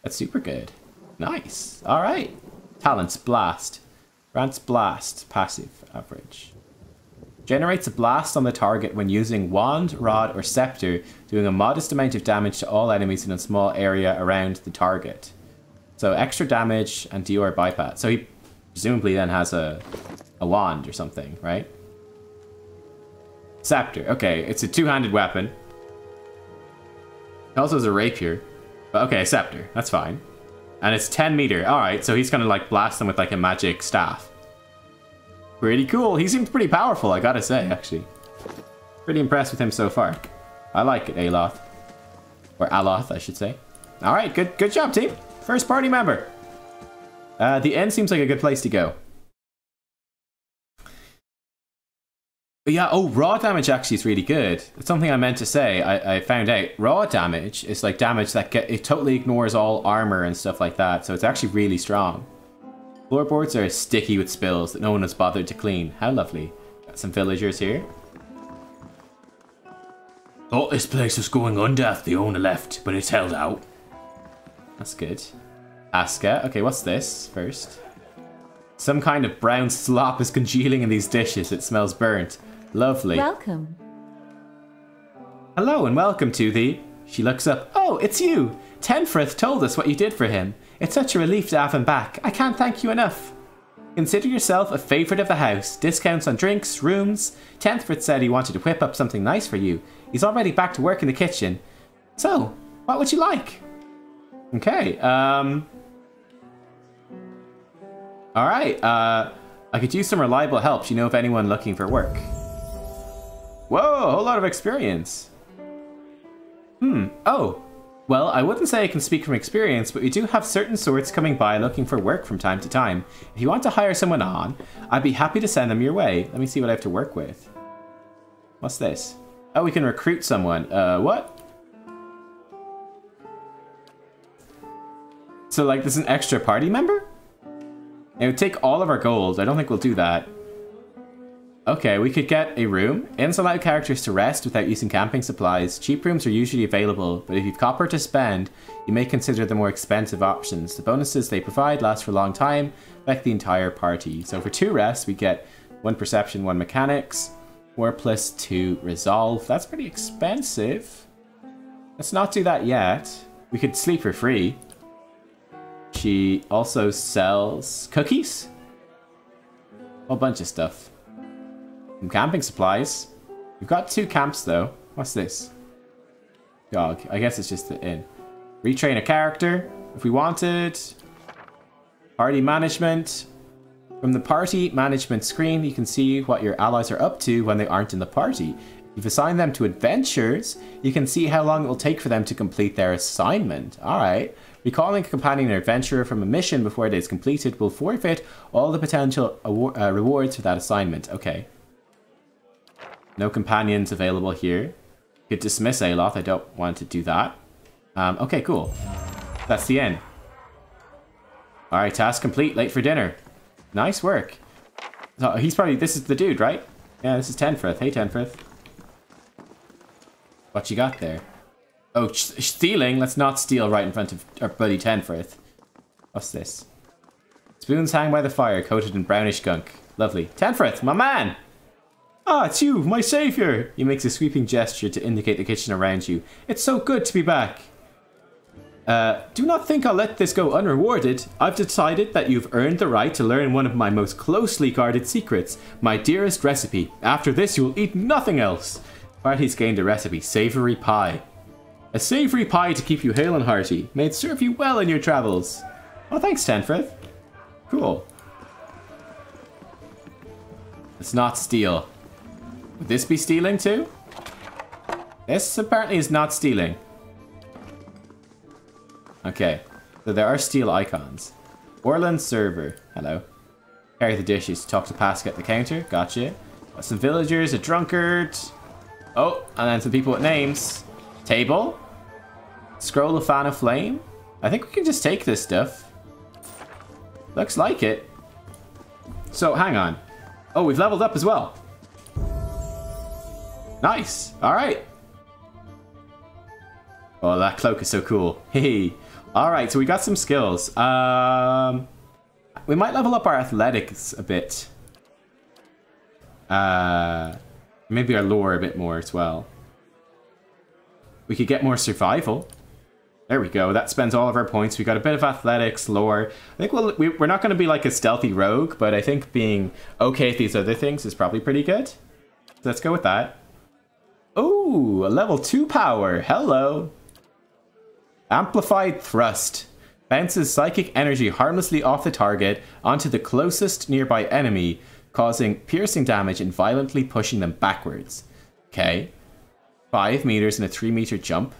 That's super good. Nice. Alright. Talents. Blast. Grants blast. Passive. Average. Generates a blast on the target when using wand, rod, or scepter, doing a modest amount of damage to all enemies in a small area around the target. So extra damage and Dior bypass. So he presumably then has a wand or something, right? Scepter. Okay, it's a 2-handed weapon. It also has a rapier. But okay, a scepter. That's fine. And it's 10 meter. Alright, so he's gonna like blast them with like a magic staff. Pretty cool. He seems pretty powerful, I gotta say, actually. Pretty impressed with him so far. I like it, Aloth. Or Aloth, I should say. Alright, good job, team. First party member. The end seems like a good place to go. But yeah, oh, raw damage actually is really good. It's something I meant to say. I found out raw damage is like damage that it totally ignores all armor and stuff like that. So it's actually really strong. Floorboards are sticky with spills that no one has bothered to clean. How lovely. Got some villagers here. Thought this place was going under if the owner left, but it's held out. That's good. Aska. Okay, what's this first? Some kind of brown slop is congealing in these dishes. It smells burnt. Lovely. Welcome. Hello and welcome to the... She looks up. Oh, it's you. Tenfrith told us what you did for him. It's such a relief to have him back. I can't thank you enough. Consider yourself a favourite of the house. Discounts on drinks, rooms. Tenfrith said he wanted to whip up something nice for you. He's already back to work in the kitchen. So, what would you like? Okay, Alright, I could use some reliable help. Do you know of anyone looking for work? Whoa, a whole lot of experience. Oh. Well, I wouldn't say I can speak from experience, but we do have certain sorts coming by looking for work from time to time. If you want to hire someone on, I'd be happy to send them your way. Let me see what I have to work with. What's this? Oh, we can recruit someone. What? So, like, there's an extra party member? It would take all of our gold. I don't think we'll do that. Okay, we could get a room. Inns allow characters to rest without using camping supplies. Cheap rooms are usually available, but if you've copper to spend, you may consider the more expensive options. The bonuses they provide last for a long time, affect the entire party. So for 2 rests, we get 1 perception, 1 mechanics, 4 plus 2 resolve. That's pretty expensive. Let's not do that yet. We could sleep for free. She also sells cookies. A whole bunch of stuff. Some camping supplies. We've got 2 camps though. What's this? Dog. I guess it's just the inn. Retrain a character if we wanted. Party management. From the party management screen, you can see what your allies are up to when they aren't in the party. If you've assigned them to adventures, you can see how long it will take for them to complete their assignment. Alright. Recalling a companion or adventurer from a mission before it is completed will forfeit all the potential rewards for that assignment. Okay. No companions available here. Could dismiss Aloth. I don't want to do that. Okay, cool. That's the end. Alright, task complete. Late for dinner. Nice work. So he's probably... This is the dude, right? Yeah, this is Tenfrith. Hey, Tenfrith. What you got there? Oh, stealing? Let's not steal right in front of our buddy Tenfrith. What's this? Spoons hang by the fire, coated in brownish gunk. Lovely. Tenfrith, my man! Ah, it's you, my savior! He makes a sweeping gesture to indicate the kitchen around you. It's so good to be back. Do not think I'll let this go unrewarded. I've decided that you've earned the right to learn one of my most closely guarded secrets, my dearest recipe. After this, you will eat nothing else. Party's gained a recipe, savory pie. A savory pie to keep you hale and hearty. May it serve you well in your travels. Oh, thanks, Tenfrith. Cool. Let's not steal. Would this be stealing too? This apparently is not stealing. Okay, so there are steel icons. Orland server. Hello. Carry the dishes. Talk to Pasca at the counter. Gotcha. Got some villagers, a drunkard. Oh, and then some people with names. Table. Scroll of Fan of Flame. I think we can just take this stuff. Looks like it. So, hang on. Oh, we've leveled up as well. Nice. Alright. Oh, that cloak is so cool. Hey. Alright, so we got some skills. We might level up our athletics a bit. Maybe our lore a bit more as well. We could get more survival. There we go. That spends all of our points. We got a bit of athletics, lore. I think we're not going to be like a stealthy rogue, but I think being okay at these other things is probably pretty good. So let's go with that. Oh, a level 2 power. Hello. Amplified thrust. Bounces psychic energy harmlessly off the target onto the closest nearby enemy, causing piercing damage and violently pushing them backwards. Okay. 5 meters and a 3-meter jump.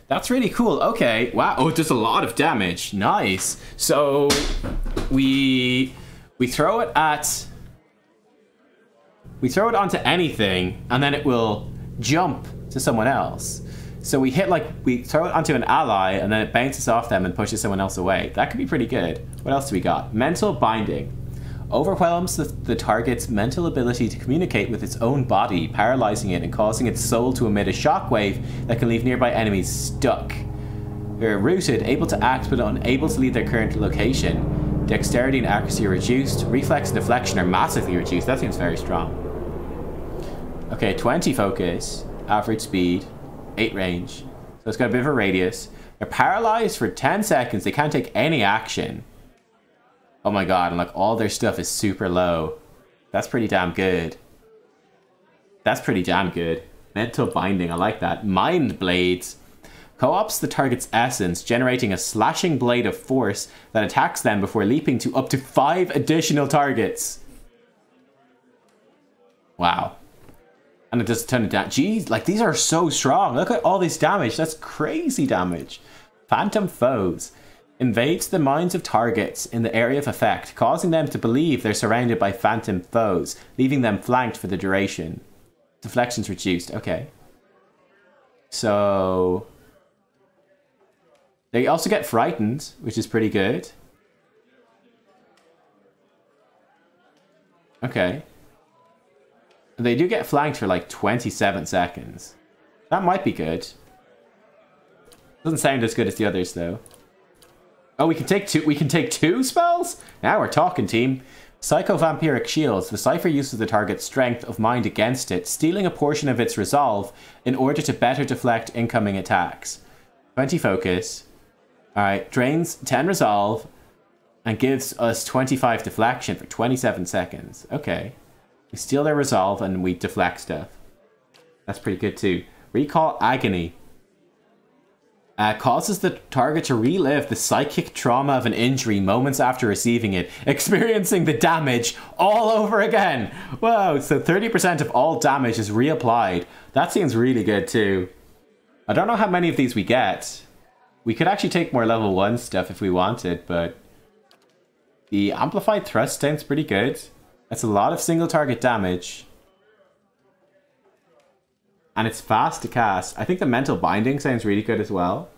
That's really cool. Okay. Wow. Oh, it does a lot of damage. Nice. So we throw it at... We throw it onto anything, and then it will jump to someone else. So we throw it onto an ally, and then it bounces off them and pushes someone else away. That could be pretty good. What else do we got? Mental binding. Overwhelms the target's mental ability to communicate with its own body, paralyzing it and causing its soul to emit a shockwave that can leave nearby enemies stuck. They're rooted, able to act but unable to leave their current location. Dexterity and accuracy are reduced. Reflex and deflection are massively reduced. That seems very strong. Okay, 20 focus, average speed, 8 range. So it's got a bit of a radius. They're paralyzed for 10 seconds. They can't take any action. Oh my god, and like all their stuff is super low. That's pretty damn good. That's pretty damn good. Mental binding, I like that. Mind blades. Co-ops the target's essence, generating a slashing blade of force that attacks them before leaping to up to 5 additional targets. Wow. And it does a ton of damage. Jeez, like these are so strong. Look at all this damage. That's crazy damage. Phantom foes. Invades the minds of targets in the area of effect, causing them to believe they're surrounded by phantom foes, leaving them flanked for the duration. Deflection's reduced. Okay. So... They also get frightened, which is pretty good. Okay. They do get flanked for like 27 seconds. That might be good. Doesn't sound as good as the others though. Oh, we can take two spells? Now we're talking, team. Psycho-Vampiric Shields. The cipher uses the target's strength of mind against it, stealing a portion of its resolve in order to better deflect incoming attacks. 20 focus. Alright, drains 10 resolve and gives us 25 deflection for 27 seconds. Okay. We steal their resolve and we deflect stuff. That's pretty good too. Recall Agony. Causes the target to relive the psychic trauma of an injury moments after receiving it, experiencing the damage all over again. Whoa, so 30% of all damage is reapplied. That seems really good too. I don't know how many of these we get. We could actually take more level 1 stuff if we wanted, but the amplified thrust sounds pretty good. That's a lot of single target damage. And it's fast to cast. I think the mental binding sounds really good as well.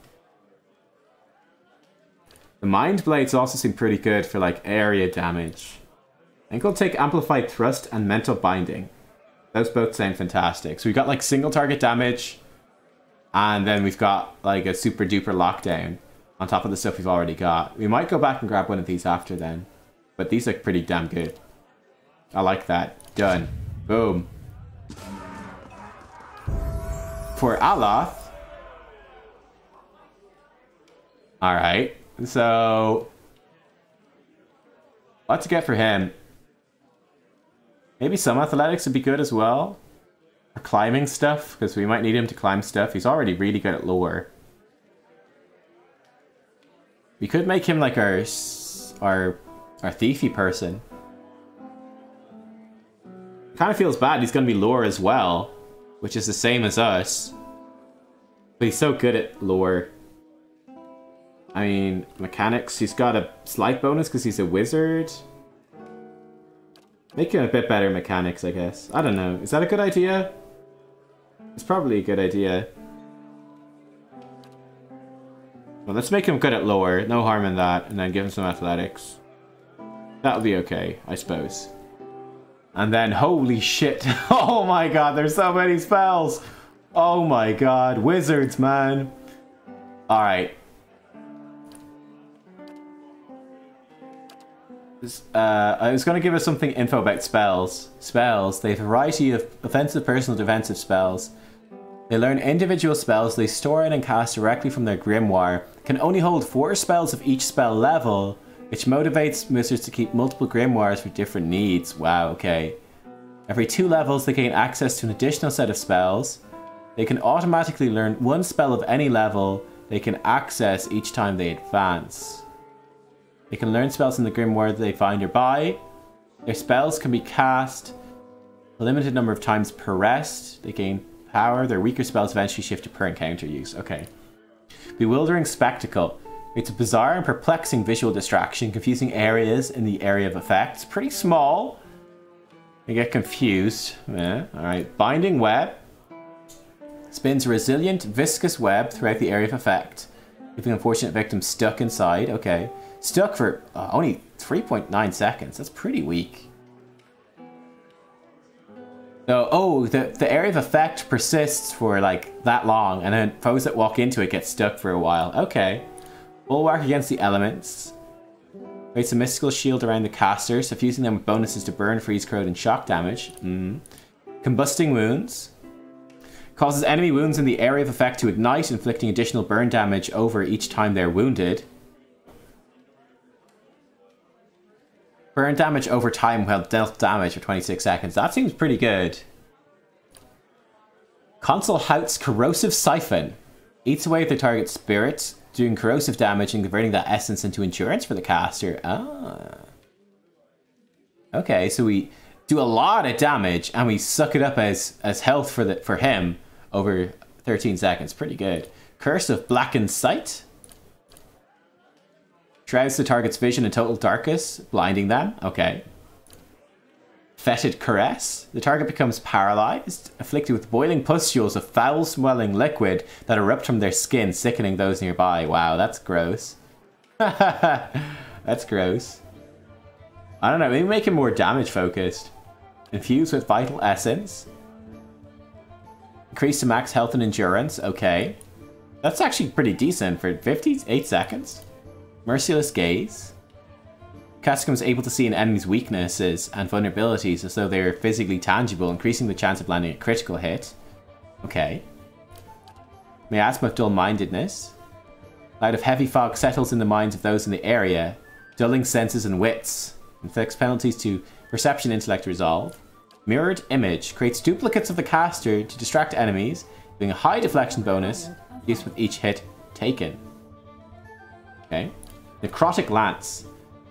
The mind blades also seem pretty good for like area damage. I think we'll take amplified thrust and mental binding. Those both sound fantastic. So we've got like single target damage. And then we've got like a super duper lockdown on top of the stuff we've already got. We might go back and grab one of these after then. But these look pretty damn good. I like that. Done. Boom. For Aloth. Alright. So. What to get for him? Maybe some athletics would be good as well. Or climbing stuff, because we might need him to climb stuff. He's already really good at lore. We could make him like our thiefy person. Kind of feels bad. He's going to be lore as well, which is the same as us. But he's so good at lore. I mean, mechanics. He's got a slight bonus because he's a wizard. Make him a bit better mechanics, I guess. I don't know. Is that a good idea? It's probably a good idea. Well, let's make him good at lore. No harm in that. And then give him some athletics. That'll be okay, I suppose. And then, holy shit. Oh my god, there's so many spells. Oh my god. Wizards, man. Alright. I was going to give us something info about spells. Spells. They have a variety of offensive, personal, defensive spells. They learn individual spells they store in and cast directly from their grimoire. Can only hold 4 spells of each spell level, which motivates wizards to keep multiple grimoires for different needs. Wow, okay. Every 2 levels they gain access to an additional set of spells. They can automatically learn 1 spell of any level they can access each time they advance. They can learn spells in the grimoire they find or buy. Their spells can be cast a limited number of times per rest. They gain power. Their weaker spells eventually shift to per encounter use. Okay. Bewildering Spectacle. It's a bizarre and perplexing visual distraction, confusing areas in the area of effect. It's pretty small. You get confused. Yeah, alright. Binding Web. Spins a resilient, viscous web throughout the area of effect, leaving unfortunate victims stuck inside. Okay. Stuck for only 3.9 seconds. That's pretty weak. So, oh, the area of effect persists for like that long, and then foes that walk into it get stuck for a while. Okay. Bulwark against the elements. Creates a mystical shield around the caster, suffusing them with bonuses to burn, freeze, corrode, and shock damage. Combusting Wounds. Causes enemy wounds in the area of effect to ignite, inflicting additional burn damage over each time they're wounded. Burn damage over time while dealt damage for 26 seconds. That seems pretty good. Consul Hout's Corrosive Siphon. Eats away at the target's spirit, doing corrosive damage and converting that essence into endurance for the caster. Ah. Okay, so we do a lot of damage and we suck it up as health for him over 13 seconds. Pretty good. Curse of Blackened Sight. Shrouds the target's vision in total darkness, blinding them. Okay. Fetid Caress. The target becomes paralyzed, afflicted with boiling pustules of foul-smelling liquid that erupt from their skin, sickening those nearby. Wow, that's gross. That's gross. I don't know, maybe make him more damage focused. Infused with Vital Essence. Increase to max health and endurance. Okay. That's actually pretty decent for 58 seconds. Merciless Gaze. Cast becomes able to see an enemy's weaknesses and vulnerabilities as though they are physically tangible, increasing the chance of landing a critical hit. Okay. Miasma of Dull-Mindedness. Light of heavy fog settles in the minds of those in the area, dulling senses and wits. Inflicts penalties to perception, intellect, resolve. Mirrored Image creates duplicates of the caster to distract enemies, giving a high deflection bonus, used with each hit taken. Okay. Necrotic Lance.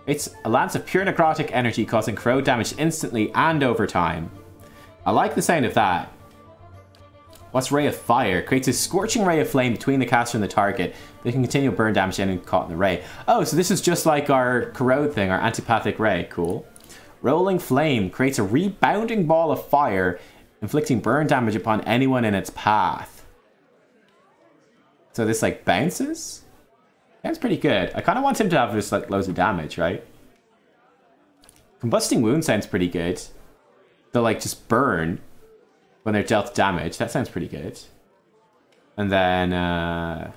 It's a lance of pure necrotic energy causing corrode damage instantly and over time. I like the sound of that. What's Ray of Fire? Creates a scorching ray of flame between the caster and the target. They can continue to burn damage anyone caught in the ray. Oh, so this is just like our corrode thing, our antipathic ray. Cool. Rolling Flame creates a rebounding ball of fire, inflicting burn damage upon anyone in its path. So this like bounces? Sounds pretty good. I kind of want him to have just like loads of damage, right? Combusting Wound sounds pretty good. They'll like just burn when they're dealt damage. That sounds pretty good. And then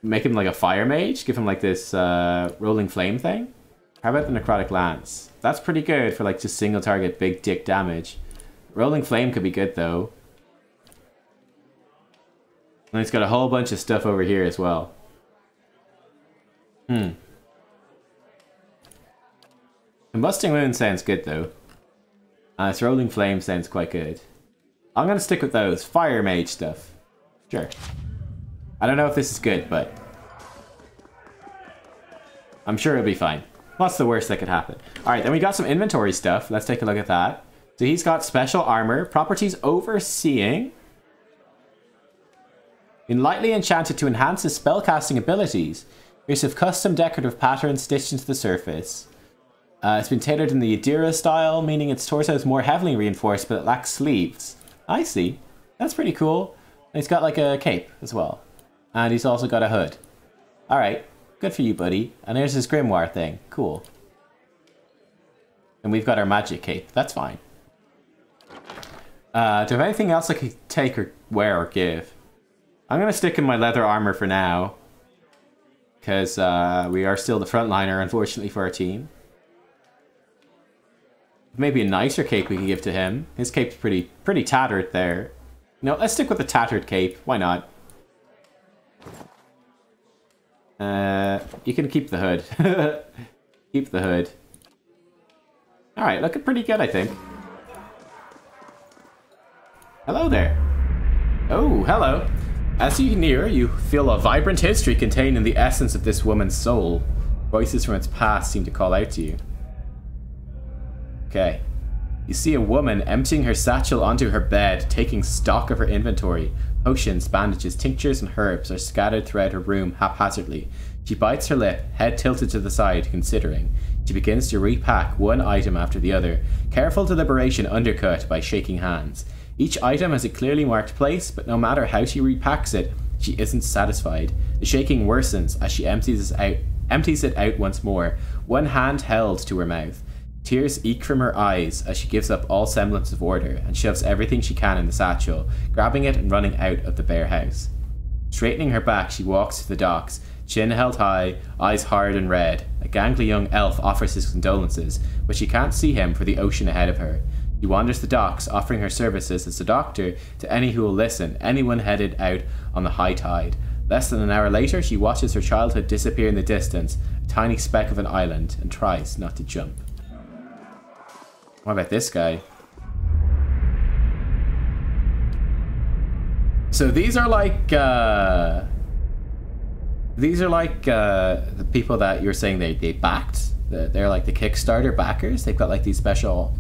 make him like a fire mage. Give him like this rolling flame thing. How about the Necrotic Lance? That's pretty good for like just single target big dick damage. Rolling Flame could be good though. And it's got a whole bunch of stuff over here as well. Combusting Wound sounds good though. Its Rolling Flame sounds quite good. I'm going to stick with those. Fire Mage stuff. Sure. I don't know if this is good, but I'm sure it'll be fine. What's the worst that could happen? Alright, then we got some inventory stuff. Let's take a look at that. So he's got special armor. Properties Overseeing. Been lightly enchanted to enhance his spellcasting abilities. Use of custom decorative patterns stitched into the surface. It's been tailored in the Adira style, meaning its torso is more heavily reinforced, but it lacks sleeves. I see. That's pretty cool. And he's got like a cape as well. And he's also got a hood. Alright. Good for you, buddy. And there's his grimoire thing. Cool. And we've got our magic cape. That's fine. Do I have anything else I could take or wear or give? I'm going to stick in my leather armor for now. Because we are still the frontliner, unfortunately, for our team. Maybe a nicer cape we can give to him. His cape's pretty tattered there. No, let's stick with the tattered cape. Why not? You can keep the hood. Keep the hood. Alright, looking pretty good, I think. Hello there. Oh, hello. As you near, you feel a vibrant history contained in the essence of this woman's soul. Voices from its past seem to call out to you. Okay. You see a woman emptying her satchel onto her bed, taking stock of her inventory. Potions, bandages, tinctures, and herbs are scattered throughout her room haphazardly. She bites her lip, head tilted to the side, considering. She begins to repack one item after the other, careful deliberation undercut by shaking hands. Each item has a clearly marked place, but no matter how she repacks it, she isn't satisfied. The shaking worsens as she empties it out once more, one hand held to her mouth. Tears eke from her eyes as she gives up all semblance of order and shoves everything she can in the satchel, grabbing it and running out of the bare house. Straightening her back, she walks to the docks, chin held high, eyes hard and red. A gangly young elf offers his condolences, but she can't see him for the ocean ahead of her. He wanders the docks, offering her services as a doctor to any who will listen, anyone headed out on the high tide. Less than an hour later, she watches her childhood disappear in the distance, a tiny speck of an island, and tries not to jump. What about this guy? So these are like the people that you're saying they backed. They're like the Kickstarter backers. They've got like these special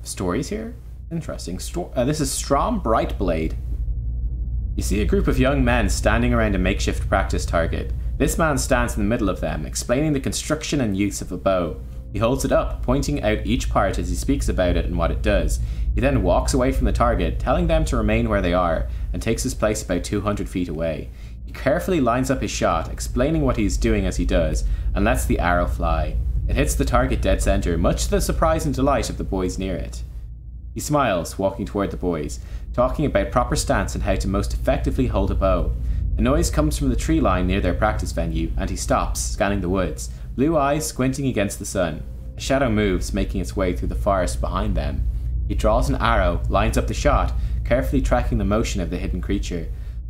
stories here. Interesting. This is Strom Brightblade. You see a group of young men standing around a makeshift practice target. This man stands in the middle of them, explaining the construction and use of a bow. He holds it up, pointing out each part as he speaks about it and what it does. He then walks away from the target, telling them to remain where they are, and takes his place about 200 feet away. He carefully lines up his shot, explaining what he's doing as he does, and lets the arrow fly. It hits the target dead center, much to the surprise and delight of the boys near it. He smiles, walking toward the boys, talking about proper stance and how to most effectively hold a bow. A noise comes from the tree line near their practice venue, and he stops, scanning the woods, blue eyes squinting against the sun. A shadow moves, making its way through the forest behind them. He draws an arrow, lines up the shot, carefully tracking the motion of the hidden creature.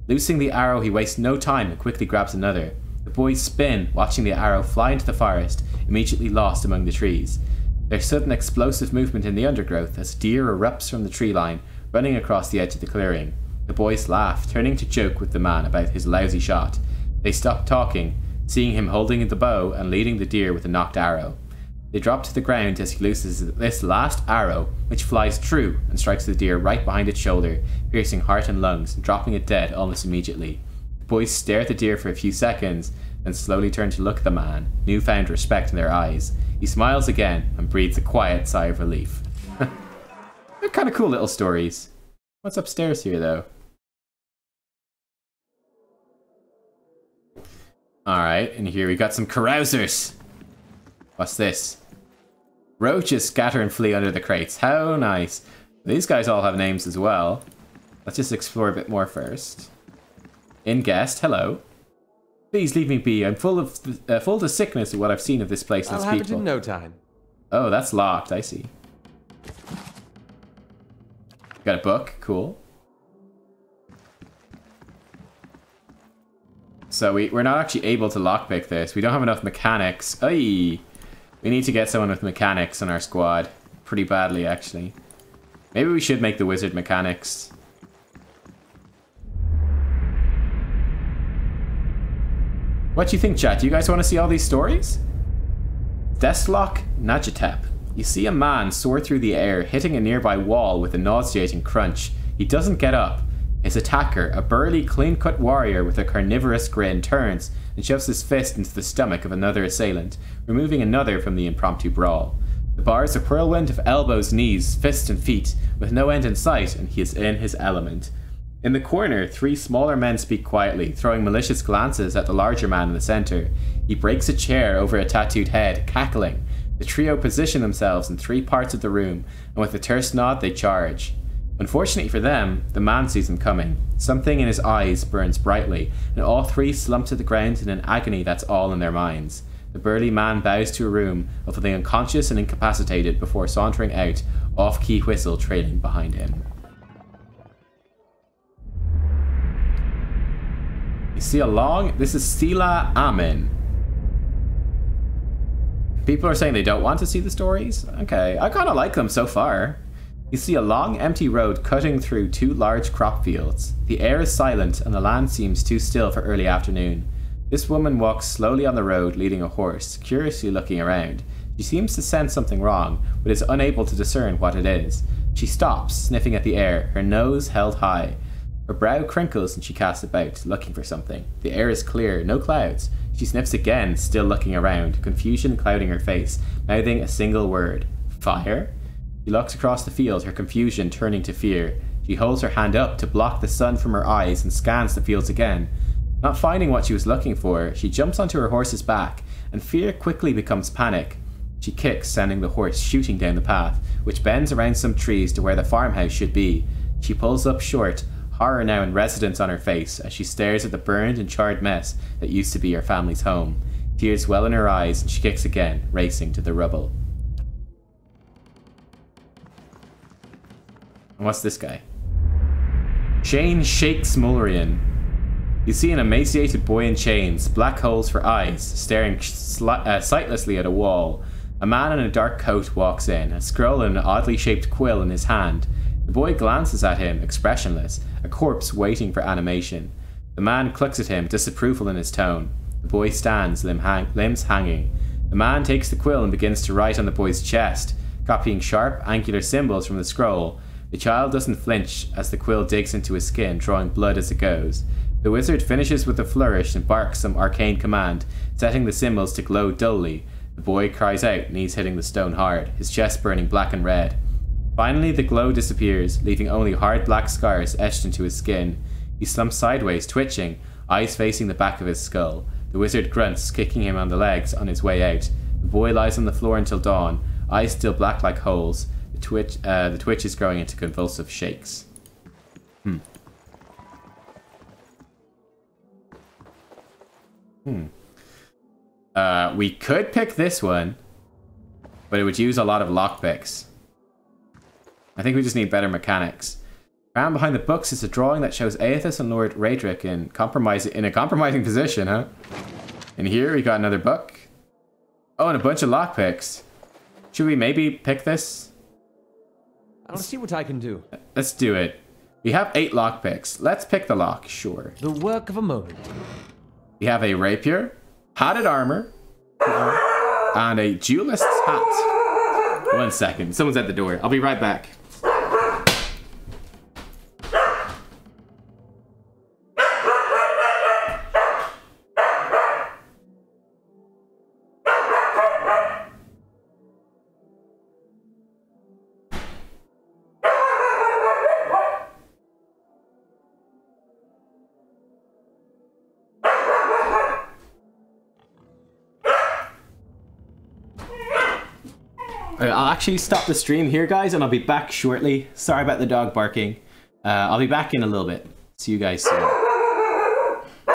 Loosing the arrow, he wastes no time and quickly grabs another. The boys spin, watching the arrow fly into the forest, immediately lost among the trees. There's sudden explosive movement in the undergrowth as a deer erupts from the tree line, running across the edge of the clearing. The boys laugh, turning to joke with the man about his lousy shot. They stop talking, seeing him holding the bow and leading the deer with a knocked arrow. They drop to the ground as he looses this last arrow, which flies true and strikes the deer right behind its shoulder, piercing heart and lungs and dropping it dead almost immediately. The boys stare at the deer for a few seconds, then slowly turn to look at the man, newfound respect in their eyes. He smiles again and breathes a quiet sigh of relief. They're kind of cool little stories. What's upstairs here, though? Alright, and here we got some carousers. What's this? Roaches scatter and flee under the crates. How nice. These guys all have names as well. Let's just explore a bit more first. In guest, hello. Please leave me be. I'm full to sickness of what I've seen of this place and its people. I'll have it in no time. Oh, that's locked. I see. Got a book. Cool. So we're not actually able to lockpick this. We don't have enough mechanics. Aye. We need to get someone with mechanics on our squad. Pretty badly, actually. Maybe we should make the wizard mechanics. What do you think, chat? Do you guys want to see all these stories? Deathlock Najatep. You see a man soar through the air, hitting a nearby wall with a nauseating crunch. He doesn't get up. His attacker, a burly, clean-cut warrior with a carnivorous grin, turns and shoves his fist into the stomach of another assailant, removing another from the impromptu brawl. The bar is a whirlwind of elbows, knees, fists and feet, with no end in sight, and he is in his element. In the corner, three smaller men speak quietly, throwing malicious glances at the larger man in the center. He breaks a chair over a tattooed head, cackling. The trio position themselves in three parts of the room, and with a terse nod they charge. Unfortunately for them, the man sees them coming. Something in his eyes burns brightly, and all three slump to the ground in an agony that's all in their minds. The burly man bows to a room of the unconscious and incapacitated before sauntering out, off-key whistle trailing behind him. You see this is Sila Amin. People are saying they don't want to see the stories? Okay, I kind of like them so far. You see a long, empty road cutting through two large crop fields. The air is silent and the land seems too still for early afternoon. This woman walks slowly on the road leading a horse, curiously looking around. She seems to sense something wrong, but is unable to discern what it is. She stops, sniffing at the air, her nose held high. Her brow crinkles and she casts about, looking for something. The air is clear, no clouds. She sniffs again, still looking around, confusion clouding her face, mouthing a single word. Fire? She looks across the field, her confusion turning to fear. She holds her hand up to block the sun from her eyes and scans the fields again. Not finding what she was looking for, she jumps onto her horse's back, and fear quickly becomes panic. She kicks, sending the horse shooting down the path, which bends around some trees to where the farmhouse should be. She pulls up short, horror now in residence on her face, as she stares at the burned and charred mess that used to be her family's home. Tears well in her eyes, and she kicks again, racing to the rubble. And what's this guy? Shane Shakes Mullerian. You see an emaciated boy in chains, black holes for eyes, staring sightlessly at a wall. A man in a dark coat walks in, a scroll and an oddly shaped quill in his hand. The boy glances at him, expressionless, a corpse waiting for animation. The man clucks at him, disapproval in his tone. The boy stands, limbs hanging. The man takes the quill and begins to write on the boy's chest, copying sharp, angular symbols from the scroll. The child doesn't flinch as the quill digs into his skin, drawing blood as it goes. The wizard finishes with a flourish and barks some arcane command, setting the symbols to glow dully. The boy cries out, knees hitting the stone hard, his chest burning black and red. Finally, the glow disappears, leaving only hard black scars etched into his skin. He slumps sideways, twitching, eyes facing the back of his skull. The wizard grunts, kicking him on the legs on his way out. The boy lies on the floor until dawn, eyes still black like holes. The twitch is growing into convulsive shakes. We could pick this one, but it would use a lot of lockpicks. I think we just need better mechanics. Found behind the books is a drawing that shows Aethys and Lord Raedric in a compromising position, huh? And here we got another book. Oh, and a bunch of lockpicks. Should we maybe pick this? I'll see what I can do. Let's do it. We have 8 lockpicks. Let's pick the lock, sure. The work of a moment. We have a rapier, padded armor, and a duelist's hat. 1 second. Someone's at the door. I'll be right back. I'll actually stop the stream here, guys, and I'll be back shortly. Sorry about the dog barking. I'll be back in a little bit. See you guys soon.